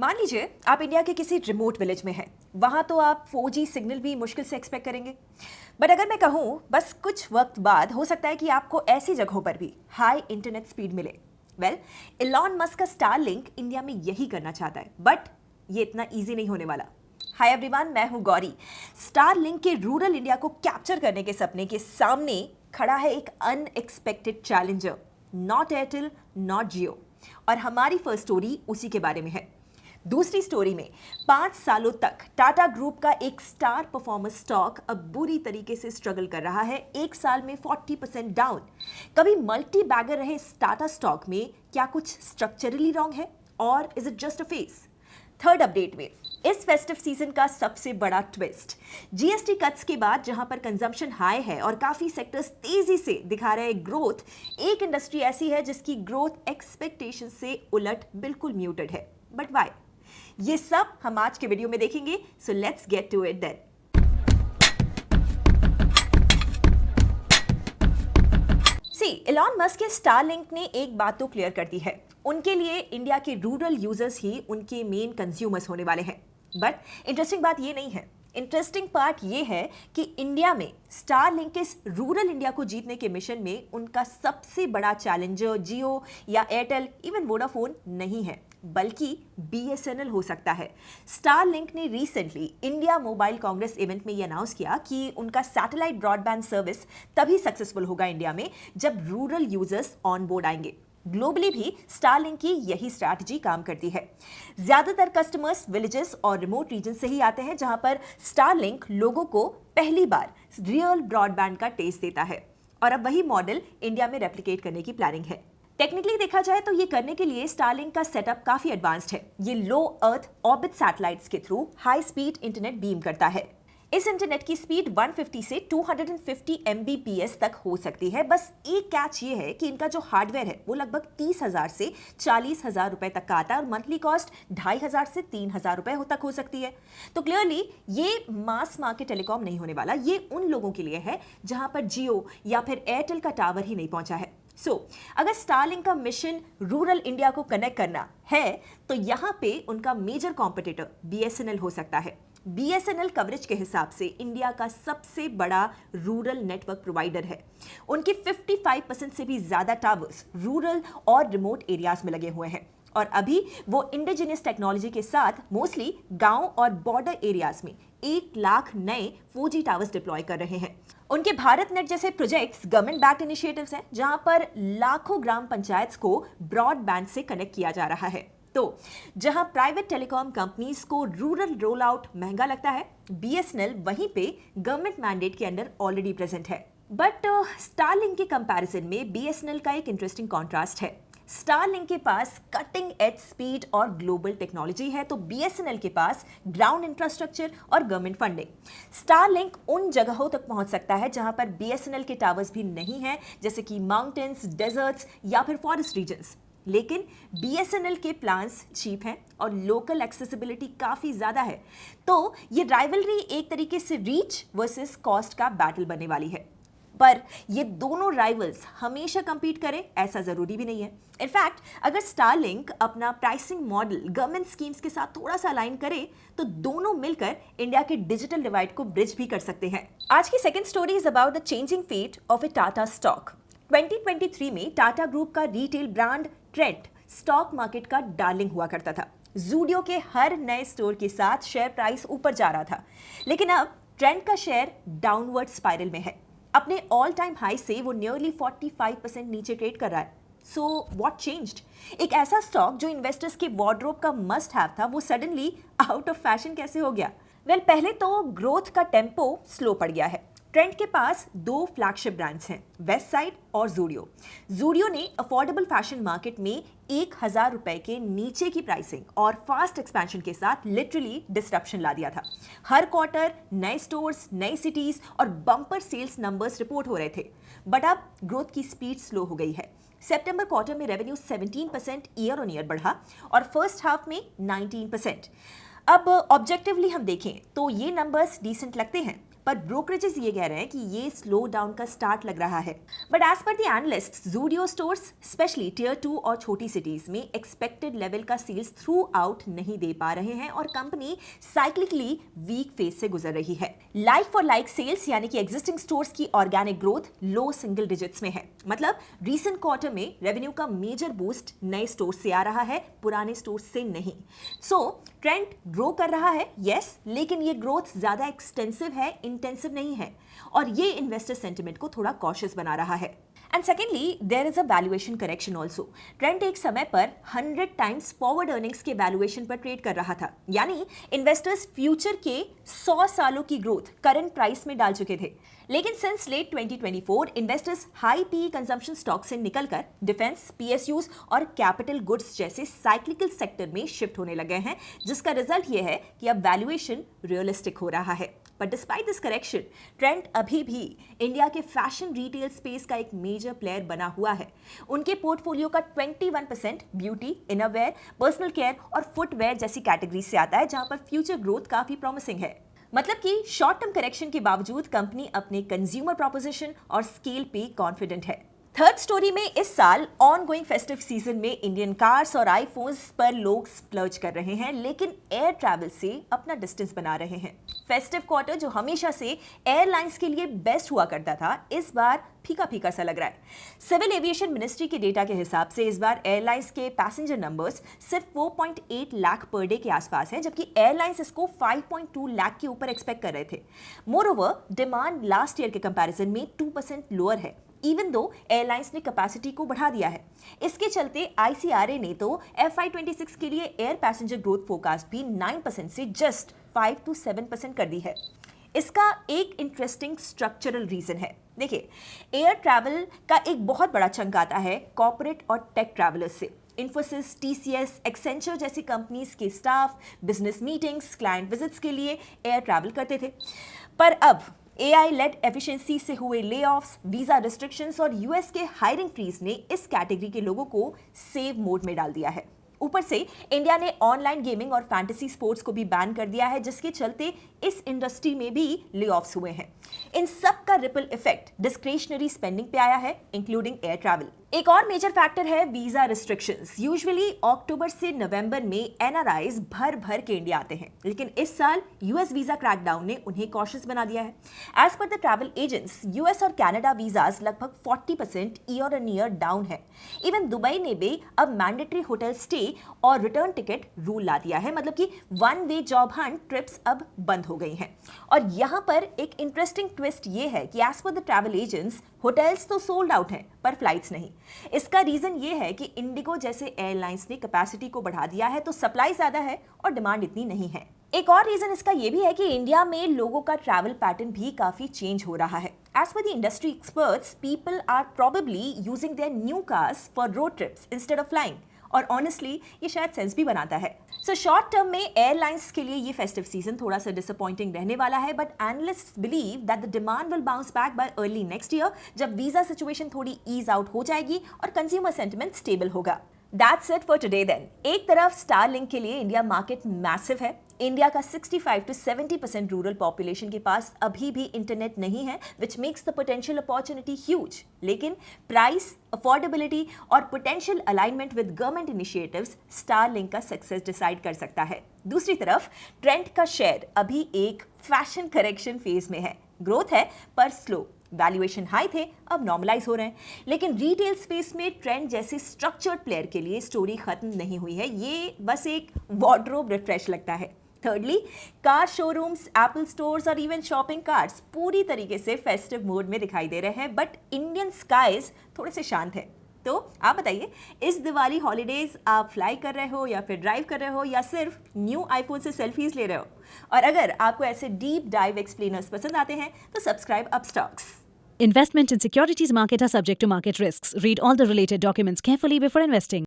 मान लीजिए आप इंडिया के किसी रिमोट विलेज में हैं। वहां तो आप 4G सिग्नल भी मुश्किल से एक्सपेक्ट करेंगे। बट अगर मैं कहूं बस कुछ वक्त बाद हो सकता है कि आपको ऐसी जगहों पर भी हाई इंटरनेट स्पीड मिले। वेल, इलॉन मस्क का स्टारलिंक इंडिया में यही करना चाहता है, बट ये इतना ईजी नहीं होने वाला। हाय एवरीवन, मैं हूं गौरी। स्टारलिंक के रूरल इंडिया को कैप्चर करने के सपने के सामने खड़ा है एक unexpected challenger, not Airtel not Jio. और हमारी फर्स्ट स्टोरी उसी के बारे में है। दूसरी स्टोरी में 5 सालों तक टाटा ग्रुप का एक स्टार परफॉर्मर स्टॉक अब बुरी तरीके से स्ट्रगल कर रहा है, एक साल में 40% डाउन। कभी मल्टी बैगर रहे इस टाटा स्टॉक में क्या कुछ स्ट्रक्चरली रॉन्ग है, और is it just a phase? Third update में इस फेस्टिव सीजन का सबसे बड़ा ट्विस्ट, जीएसटी कट्स के बाद जहां पर कंजम्पशन हाई है और काफी सेक्टर्स तेजी से दिखा रहे हैं ग्रोथ, एक इंडस्ट्री ऐसी है जिसकी ग्रोथ एक्सपेक्टेशन से उलट बिल्कुल म्यूटेड है। But why? ये सब हम आज के वीडियो में देखेंगे, so let's get to it then. Elon Musk के स्टारलिंक ने एक बात तो क्लियर कर दी है, उनके लिए इंडिया के रूरल यूजर्स ही उनके मेन कंज्यूमर्स होने वाले हैं। बट इंटरेस्टिंग बात ये नहीं है, इंटरेस्टिंग पार्ट ये है कि इंडिया में स्टारलिंक के इस रूरल इंडिया को जीतने के मिशन में उनका सबसे बड़ा चैलेंजर जियो या एयरटेल, इवन वोडाफोन नहीं है, बल्कि बीएसएनएल हो सकता है। स्टारलिंक ने recently India mobile Congress event में ये अनाउंस किया कि उनका सैटेलाइट ब्रॉडबैंड सर्विस तभी सक्सेसफुल होगा इंडिया में जब रूरल यूजर्स ऑन बोर्ड आएंगे। ग्लोबली भी स्टारलिंक की यही स्ट्रैटेजी काम करती है। ज्यादातर कस्टमर्स विलेजेस और रिमोट रीजन से ही आते हैं, जहां पर स्टारलिंक लोगों को पहली बार रियल ब्रॉडबैंड का टेस्ट देता है, और अब वही मॉडल इंडिया में रेप्लिकेट करने की प्लानिंग है। टेक्निकली देखा जाए तो ये करने के लिए स्टारलिंक का सेटअप काफी एडवांस्ड है। ये लो अर्थ ऑर्बिट सैटेलाइट्स के through high speed internet beam करता है। इस इंटरनेट की स्पीड 150 से 250 Mbps तक हो सकती है। बस एक कैच ये है कि इनका जो हार्डवेयर है वो लगभग 30,000 से 40,000 रुपए तक का आता है, और मंथली कॉस्ट 2,500 से 3,000 रुपए तक हो सकती है। तो क्लियरली ये मास मार्केट टेलीकॉम नहीं होने वाला, ये उन लोगों के लिए है जहां पर जियो या फिर एयरटेल का टावर ही नहीं पहुंचा है। अगर स्टारलिंक का मिशन रूरल इंडिया को कनेक्ट करना है तो यहां पे उनका मेजर कॉम्पिटिटर बीएसएनएल हो सकता है। बीएसएनएल कवरेज के हिसाब से इंडिया का सबसे बड़ा रूरल नेटवर्क प्रोवाइडर है। उनके 55% से भी ज्यादा टावर्स रूरल और रिमोट एरियाज में लगे हुए हैं, और अभी वो इंडिजिनियस टेक्नोलॉजी के साथ मोस्टली गांव और बॉर्डर एरियाज में 1 लाख नए 4G टावर्स डिप्लॉय कर रहे हैं। उनके भारत नेट जैसे प्रोजेक्ट्स गवर्नमेंट बैक्ड इनिशिएटिव्स हैं, जहां पर लाखों ग्राम पंचायत को ब्रॉडबैंड से कनेक्ट किया जा रहा है। तो जहां प्राइवेट टेलीकॉम कंपनीज को रूरल रोल आउट महंगा लगता है, बीएसएनएल वहीं पे गवर्नमेंट मैंडेट के अंडर ऑलरेडी प्रेजेंट है। बट स्टारलिंक के कंपैरिजन में बीएसएनएल का एक इंटरेस्टिंग कॉन्ट्रास्ट है। स्टारलिंक के पास कटिंग एज स्पीड और ग्लोबल टेक्नोलॉजी है, तो बीएसएनएल के पास ग्राउंड इंफ्रास्ट्रक्चर और गवर्नमेंट फंडिंग। स्टारलिंक उन जगहों तक पहुंच सकता है जहां पर बीएसएनएल के टावर्स भी नहीं है, जैसे कि माउंटेन्स, डेजर्ट्स या फिर फॉरेस्ट रीजन्स। लेकिन बीएसएनएल के प्लान्स चीप हैं और लोकल एक्सेसिबिलिटी काफी ज्यादा है। तो ये राइवलरी एक तरीके से रीच वर्सेस कॉस्ट का बैटल बनने वाली है। पर ये दोनों राइवल्स हमेशा कंपीट करें ऐसा जरूरी भी नहीं है। इनफैक्ट अगर स्टारलिंक अपना प्राइसिंग मॉडल गवर्नमेंट स्कीम्स के साथ थोड़ा सा अलाइन करे तो दोनों मिलकर इंडिया के डिजिटल डिवाइड को ब्रिज भी कर सकते हैं। आज की second story is about the changing fate of a Tata stock. 2023 में टाटा ग्रुप का retail brand Trent stock market का डार्लिंग हुआ करता था। ज़ूडियो के हर नए स्टोर के साथ शेयर प्राइस ऊपर जा रहा था, लेकिन अब ट्रेंड का शेयर डाउनवर्ड स्पाइरल में है। अपने ऑल टाइम हाई से वो नियरली 45% नीचे ट्रेड कर रहा है। So what changed? एक ऐसा स्टॉक जो इन्वेस्टर्स के वार्डरोब का मस्ट हैव था, वो सडनली आउट ऑफ फैशन कैसे हो गया? वेल, पहले तो ग्रोथ का टेम्पो स्लो पड़ गया है। ट्रेंड के पास 2 फ्लैगशिप ब्रांड्स हैं, वेस्ट साइड और ज़ूडियो। ज़ूडियो ने अफोर्डेबल फैशन मार्केट में 1,000 रुपए के नीचे की प्राइसिंग और फास्ट एक्सपेंशन के साथ लिटरली डिस्ट्रप्शन ला दिया था। हर क्वार्टर नए स्टोर्स, नई सिटीज और बम्पर सेल्स नंबर्स रिपोर्ट हो रहे थे। बट अब ग्रोथ की स्पीड स्लो हो गई है। सितंबर क्वार्टर में रेवेन्यू 17% ईयर ऑन ईयर बढ़ा और फर्स्ट हाफ में 19%। अब ऑब्जेक्टिवली हम देखें तो ये नंबर्स डिसेंट लगते हैं, पर ब्रोकरेजेस ये कह रहे हैं कि ये स्लो डाउन का स्टार्ट लग रहा है। But as per the analyst, Zudio stores specially tier 2 और छोटी सिटीज में एक्सपेक्टेड लेवल का सेल्स थ्रू आउट नहीं दे पा रहे हैं और कंपनी साइक्लिकली वीक फेज से गुजर रही है। लाइक फॉर लाइक सेल्स यानी कि एग्जिस्टिंग स्टोर्स की ऑर्गेनिक ग्रोथ लो सिंगल डिजिट्स में है। मतलब रीसेंट क्वार्टर में रेवेन्यू का मेजर बूस्ट नए स्टोर से आ रहा है, पुराने स्टोर से नहीं। सो ट्रेंड ग्रो कर रहा है, यस, लेकिन ये ग्रोथ ज्यादा एक्सटेंसिव है, इंटेंसिव नहीं है, और ये इन्वेस्टर सेंटिमेंट को थोड़ा कॉशियस बना रहा है। And secondly, there is a valuation correction also. Trent एक समय पर 100 टाइम्स फॉरवर्ड अर्निंग्स के वैल्यूएशन पर ट्रेड कर रहा था, यानी इन्वेस्टर्स फ्यूचर के 100 सालों की ग्रोथ करंट प्राइस में डाल चुके थे। लेकिन since late 2024 investors high PE consumption stock से निकलकर डिफेंस, पीएसयूज और कैपिटल गुड्स जैसे साइक्लिकल सेक्टर में शिफ्ट होने लगे हैं, जिसका रिजल्ट ये है कि अब वैल्यूएशन रियलिस्टिक हो रहा है। But despite this correction, trend अभी भी इंडिया के फैशन रिटेल स्पेस का एक मेजर प्लेयर बना हुआ है। उनके पोर्टफोलियो का 21% ब्यूटी, इनरवेयर, पर्सनल केयर और फुटवेयर जैसी कैटेगरी से आता है, जहां पर फ्यूचर ग्रोथ काफी प्रॉमिसिंग है। मतलब कि शॉर्ट टर्म करेक्शन के बावजूद कंपनी अपने कंज्यूमर प्रोपोजिशन और स्केल पे कॉन्फिडेंट है। थर्ड स्टोरी में इस साल ऑनगोइंग फेस्टिव सीजन में इंडियन कार्स और आईफोन्स पर लोग स्प्लर्ज कर रहे हैं, लेकिन एयर ट्रैवल से अपना डिस्टेंस बना रहे हैं। फेस्टिव क्वार्टर जो हमेशा से एयरलाइंस के लिए बेस्ट हुआ करता था, इस बार फीका फीका सा लग रहा है। सिविल एविएशन मिनिस्ट्री के डेटा के हिसाब से इस बार एयरलाइंस के पैसेंजर नंबर्स सिर्फ 4.8 लाख पर डे के आसपास है, जबकि एयरलाइंस इसको 5.2 लाख के ऊपर एक्सपेक्ट कर रहे थे। मोरओवर, डिमांड लास्ट ईयर के कंपैरिजन में 2% लोअर है, इवन दो एयरलाइंस ने कैपेसिटी को बढ़ा दिया है। इसके चलते आईसीआरए ने तो FY26 के लिए एयर पैसेंजर ग्रोथ फोरकास्ट भी 9% से जस्ट 5 to 7% कर दी है। इसका एक इंटरेस्टिंग स्ट्रक्चरल रीजन है। देखिए, एयर ट्रैवल का एक बहुत बड़ा चंक आता है कॉर्पोरेट और टेक ट्रैवलर्स से। इन्फोसिस, टीसीएस, एक्सेंचर जैसी कंपनीज के staff business meetings, client visits के लिए एयर ट्रैवल करते थे, पर अब AI लेड एफिशिएंसी से हुए लेऑफ्स, वीजा रिस्ट्रिक्शंस और यूएस के हायरिंग फ्रीज ने इस कैटेगरी के लोगों को सेव मोड में डाल दिया है। ऊपर से इंडिया ने ऑनलाइन गेमिंग और फैंटेसी स्पोर्ट्स को भी बैन कर दिया है, जिसके चलते इस इंडस्ट्री में भी लेऑफ्स हुए हैं। इन सब का रिपल इफेक्ट डिस्क्रिशनरी स्पेंडिंग पे आया है, इंक्लूडिंग एयर ट्रैवल। एक और मेजर फैक्टर है वीजा रिस्ट्रिक्शंस। यूजुअली अक्टूबर से नवंबर में एनआरआईज भर भर के इंडिया आते हैं, लेकिन इस साल यूएस वीजा क्रैकडाउन ने उन्हें कॉशियस बना दिया है। As per the travel agents, US और कनाडा वीजाज लगभग 40% ईयर ऑन ईयर डाउन है। इवन दुबई ने भी अब मैंडेटरी होटल स्टे और रिटर्न टिकट रूल ला दिया है, मतलब कि one way job hunt trips अब बंद हो गई हैं। और यहाँ पर एक इंटरेस्टिंग ट्विस्ट ये है कि as per the travel agents, hotels तो सोल्ड आउट हैं पर फ्लाइट्स नहीं। इसका रीजन ये है कि इंडिगो जैसे एयरलाइंस ने कैपेसिटी को बढ़ा दिया है, तो सप्लाई ज्यादा है और डिमांड इतनी नहीं है। एक और रीजन इसका ये भी है कि इंडिया में लोगों का ट्रैवल पैटर्न भी काफी चेंज हो रहा है। As per the industry experts, people are probably using their new cars for road trips instead of flying. और ऑनेस्टली ये शायद सेंस भी बनाता है। सो शॉर्ट टर्म में एयरलाइंस के लिए ये फेस्टिव सीजन थोड़ा सा डिसअपॉइंटिंग रहने वाला है, but analysts believe that the demand will bounce back by early next year, जब वीजा सिचुएशन थोड़ी ईज आउट हो जाएगी और कंज्यूमर सेंटिमेंट स्टेबल होगा। That's it for today then. एक तरफ स्टारलिंक के लिए इंडिया मार्केट मैसिव है। इंडिया का 65 to 70% रूरल पॉपुलेशन के पास अभी भी इंटरनेट नहीं है, which makes the potential opportunity huge. लेकिन प्राइस, अफोर्डेबिलिटी और potential alignment with government initiatives Starlink का सक्सेस डिसाइड कर सकता है। दूसरी तरफ ट्रेंड का शेयर अभी एक फैशन करेक्शन फेज में है। ग्रोथ है पर स्लो, वैल्यूएशन हाई थे, अब नॉर्मलाइज हो रहे हैं। लेकिन रिटेल स्पेस में ट्रेंड जैसे स्ट्रक्चर्ड प्लेयर के लिए स्टोरी खत्म नहीं हुई है, ये बस एक वार्डरोब रिफ्रेश लगता है। Thirdly, car showrooms, Apple stores और इवन शॉपिंग कार्ट्स पूरी तरीके से फेस्टिव मोड में दिखाई दे रहे हैं, बट इंडियन स्काइज थोड़े से शांत है। तो आप बताइए, इस दिवाली हॉलीडेज आप फ्लाई कर रहे हो या फिर ड्राइव कर रहे हो या सिर्फ न्यू आईफोन से सेल्फीज ले रहे हो? और अगर आपको ऐसे डीप डाइव एक्सप्लेनर्स पसंद आते हैं तो subscribe Upstox. Investment in securities market are subject to market risks. Read all the related documents carefully before investing.